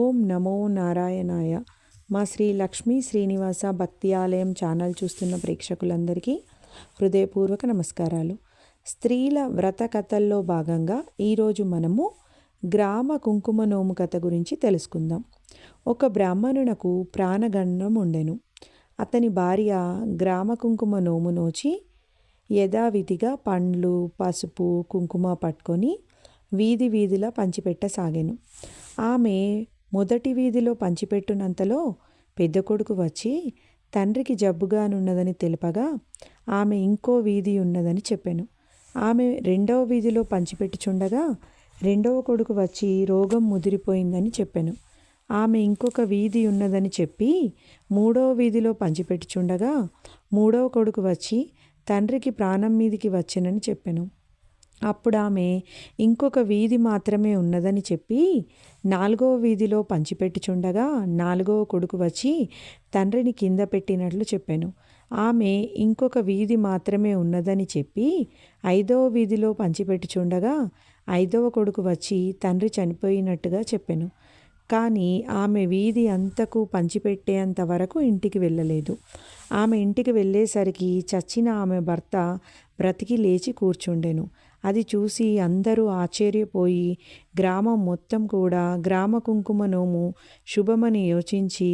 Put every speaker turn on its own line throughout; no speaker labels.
ఓం నమో నారాయణాయ. మా శ్రీ లక్ష్మీ శ్రీనివాస భక్తి ఆలయం ఛానల్ చూస్తున్న ప్రేక్షకులందరికీ హృదయపూర్వక నమస్కారాలు. స్త్రీల వ్రత కథల్లో భాగంగా ఈరోజు మనము గ్రామ కుంకుమ నోము కథ గురించి తెలుసుకుందాం. ఒక బ్రాహ్మణునకు ప్రాణగండం ఉండెను. అతని భార్య గ్రామ కుంకుమ నోము నోచి యథావిధిగా పండ్లు, పసుపు, కుంకుమ పట్టుకొని వీధి వీధిలా పంచిపెట్టసాగెను. ఆమె మొదటి వీధిలో పంచిపెట్టునంతలో పెద్ద కొడుకు వచ్చి తండ్రికి జబ్బుగానున్నదని తెలుపగా ఆమె ఇంకో వీధి ఉన్నదని చెప్పెను. ఆమె రెండవ వీధిలో పంచిపెట్టుచుండగా రెండవ కొడుకు వచ్చి రోగం ముదిరిపోయిందని చెప్పెను. ఆమె ఇంకొక వీధి ఉన్నదని చెప్పి మూడవ వీధిలో పంచిపెట్టుచుండగా మూడవ కొడుకు వచ్చి తండ్రికి ప్రాణం మీదికి వచ్చెనని చెప్పెను. అప్పుడు ఆమె ఇంకొక వీధి మాత్రమే ఉన్నదని చెప్పి నాలుగవ వీధిలో పంచిపెట్టుచుండగా నాలుగవ కొడుకు వచ్చి తండ్రిని కింద పెట్టినట్లు చెప్పాను. ఆమె ఇంకొక వీధి మాత్రమే ఉన్నదని చెప్పి ఐదవ వీధిలో పంచిపెట్టుచుండగా ఐదవ కొడుకు వచ్చి తండ్రి చనిపోయినట్టుగా చెప్పాను. కానీ ఆమె వీధి అంతకు పంచిపెట్టేంత వరకు ఇంటికి వెళ్ళలేదు. ఆమె ఇంటికి వెళ్ళేసరికి చచ్చిన ఆమె భర్త బ్రతికి లేచి కూర్చుండెను. అది చూసి అందరూ ఆశ్చర్యపోయి గ్రామం మొత్తం కూడా గ్రామ కుంకుమ నోము శుభమని యోచించి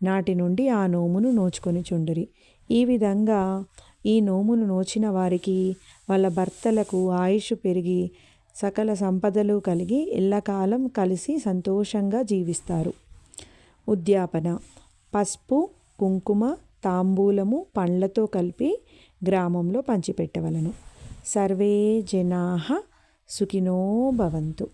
నాటి నుండి ఆ నోమును నోచుకొని చుండిరి. ఈ విధంగా ఈ నోమును నోచిన వారికి వాళ్ళ భర్తలకు ఆయుష్ పెరిగి సకల సంపదలు కలిగి ఎల్లకాలం కలిసి సంతోషంగా జీవిస్తారు. ఉద్యాపన: పసుపు, కుంకుమ, తాంబూలము, పండ్లతో కలిపి గ్రామంలో పంచిపెట్టవలను. సర్వే జనాః సుఖినో భవంతు.